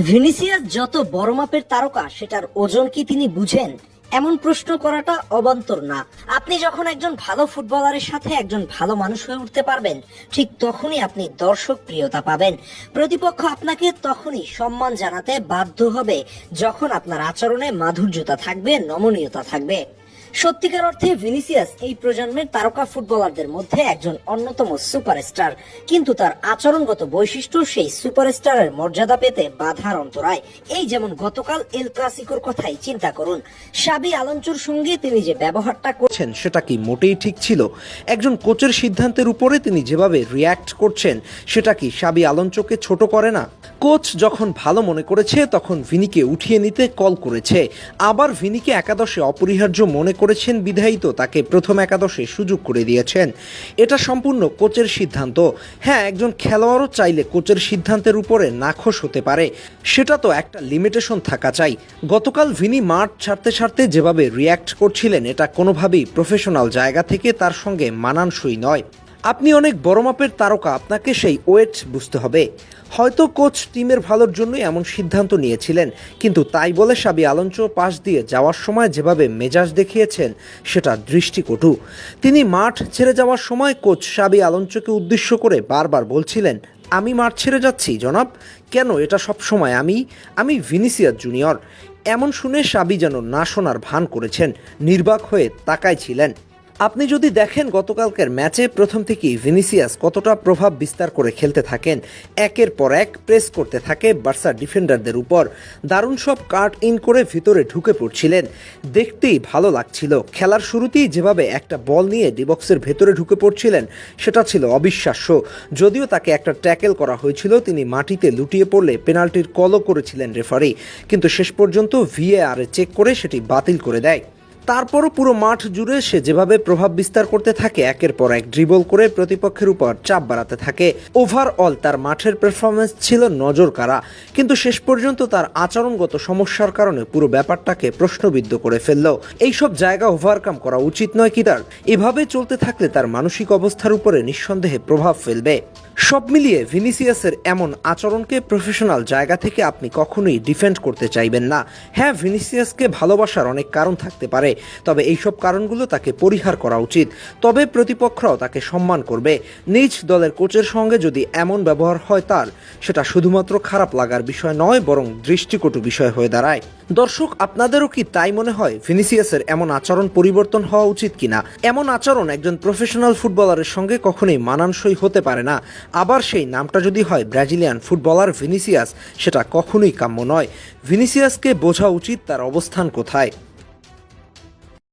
Vinicius যত বড় মাপের তারকা সেটার ওজন কি তিনি বুঝেন? এমন প্রশ্ন করাটা অবান্তর না। আপনি যখন একজন ভালো ফুটবলারের সাথে একজন ভালো মানুষ হয়ে উঠতে পারবেন, ঠিক তখনই আপনি দর্শক প্রিয়তা পাবেন। প্রতিপক্ষ আপনাকে তখনই সম্মান জানাতে বাধ্য হবে যখন আপনার আচরণে মাধুর্যতা থাকবে, নমনীয়তা থাকবে। সত্যিকার অর্থে ভিনিসিয়াস এই প্রজন্মের তারকা ফুটবলারদের মধ্যে একজন অন্যতম সুপারস্টার, কিন্তু তার আচরণগত বৈশিষ্ট্য সেই সুপারস্টারের মর্যাদা পেতে বাধার অন্তরায়। এই যেমন গতকাল এল ক্লাসিকোর কথাই চিন্তা করুন। শাবি আলোনসোর সঙ্গে তিনি যে ব্যবহারটা করছেন সেটা কি মোটেই ঠিক ছিল? একজন কোচের সিদ্ধান্তের উপরে তিনি যেভাবে রিয়্যাক্ট করছেন সেটা কি শাবি আলোনসোকে ছোট করে না? কোচ যখন ভালো মনে করেছে তখন ভিনিকে উঠিয়ে নিতে কল করেছে, আবার ভিনিকে একাদশে অপরিহার্য মনে করেছেন বিধায়ী তো তাকে প্রথম একাদশে সুযোগ করে দিয়েছেন। এটা সম্পূর্ণ কোচের সিদ্ধান্ত। হ্যাঁ, একজন খেলোয়াড়ও চাইলে কোচের সিদ্ধান্তের উপরে নাখোশ হতে পারে, সেটা তো একটা লিমিটেশন থাকা চাই। গতকাল ভিনি মাঠ ছাড়তে ছাড়তে যেভাবে রিয়্যাক্ট করছিলেন এটা কোনোভাবেই প্রফেশনাল জায়গা থেকে তার সঙ্গে মানানসই নয়। আপনি অনেক বড় মাপের তারকা, আপনাকে সেই ওয়েট বুঝতে হবে। হয়তো কোচ টিমের ভালোর জন্যই এমন সিদ্ধান্ত নিয়েছিলেন, কিন্তু তাই বলে শাবি আলোনসো পাশ দিয়ে যাওয়ার সময় যেভাবে মেজাজ দেখিয়েছেন সেটা দৃষ্টিকটু। তিনি মাঠ ছেড়ে যাওয়ার সময় কোচ শাবি আলোনসোকে উদ্দেশ্য করে বারবার বলছিলেন, আমি মাঠ ছেড়ে যাচ্ছি জনাব, কেন? এটা সবসময় আমি ভিনিসিয়াস জুনিয়র। এমন শুনে শাবি যেন না শোনার ভান করেছেন, নির্বাক হয়ে তাকায় ছিলেন। আপনি যদি দেখেন গতকালকের ম্যাচে প্রথম থেকেই ভিনিসিয়াস কতটা প্রভাব বিস্তার করে খেলতে থাকেন, একের পর এক প্রেস করতে থাকে বার্সা ডিফেন্ডারদের উপর, দারুণ সব কাট ইন করে ভিতরে ঢুকে পড়ছিলেন, দেখতেই ভালো লাগছিল। খেলার শুরুতেই যেভাবে একটা বল নিয়ে ডিবক্সের ভেতরে ঢুকে পড়ছিলেন সেটা ছিল অবিশ্বাস্য। যদিও তাকে একটা ট্যাকেল করা হয়েছিল, তিনি মাটিতে লুটিয়ে পড়লে পেনাল্টির কলও করেছিলেন রেফারি, কিন্তু শেষ পর্যন্ত ভিএআর চেক করে সেটি বাতিল করে দেয়। তারপরও পুরো মাঠ জুড়ে সে যেভাবে প্রভাব বিস্তার করতে থাকে, একের পর এক ড্রিবল করে প্রতিপক্ষের উপর চাপ বাড়াতে থাকে, ওভারঅল তার মাঠের পারফরমেন্স ছিল নজর কাড়া। কিন্তু শেষ পর্যন্ত তার আচরণগত সমস্যার কারণে পুরো ব্যাপারটাকে প্রশ্নবিদ্ধ করে ফেলল। এইসব জায়গা ওভারকাম করা উচিত নয় কি তার? এভাবে চলতে থাকলে তার মানসিক অবস্থার উপরে নিঃসন্দেহে প্রভাব ফেলবে। সব মিলিয়ে ভিনিসিয়াসের এমন আচরণকে প্রফেশনাল জায়গা থেকে আপনি কখনোই ডিফেন্ড করতে চাইবেন না। হ্যাঁ, ভিনিসিয়াসকে ভালোবাসার অনেক কারণ থাকতে পারে, তবে এইসব কারণগুলো তাকে পরিহার করা উচিত। তবে প্রতিপক্ষরাও তাকে সম্মান করবে। নিজ দলের কোচের সঙ্গে যদি এমন ব্যবহার হয় তার, সেটা শুধুমাত্র খারাপ লাগার বিষয় নয়, বরং দৃষ্টিকটু বিষয় হয়ে দাঁড়ায়। দর্শক, আপনাদেরও কি তাই মনে হয়? ভিনিসিয়াসের এমন আচরণ পরিবর্তন হওয়া উচিত কিনা? এমন আচরণ একজন প্রফেশনাল ফুটবলারের সঙ্গে কখনোই মানানসই হতে পারে না। আবার সেই নামটা যদি হয় ব্রাজিলিয়ান ফুটবলার ভিনিসিয়াস, সেটা কখনোই কাম্য নয়। ভিনিসিয়াসকে বোঝা উচিত তার অবস্থান কোথায়।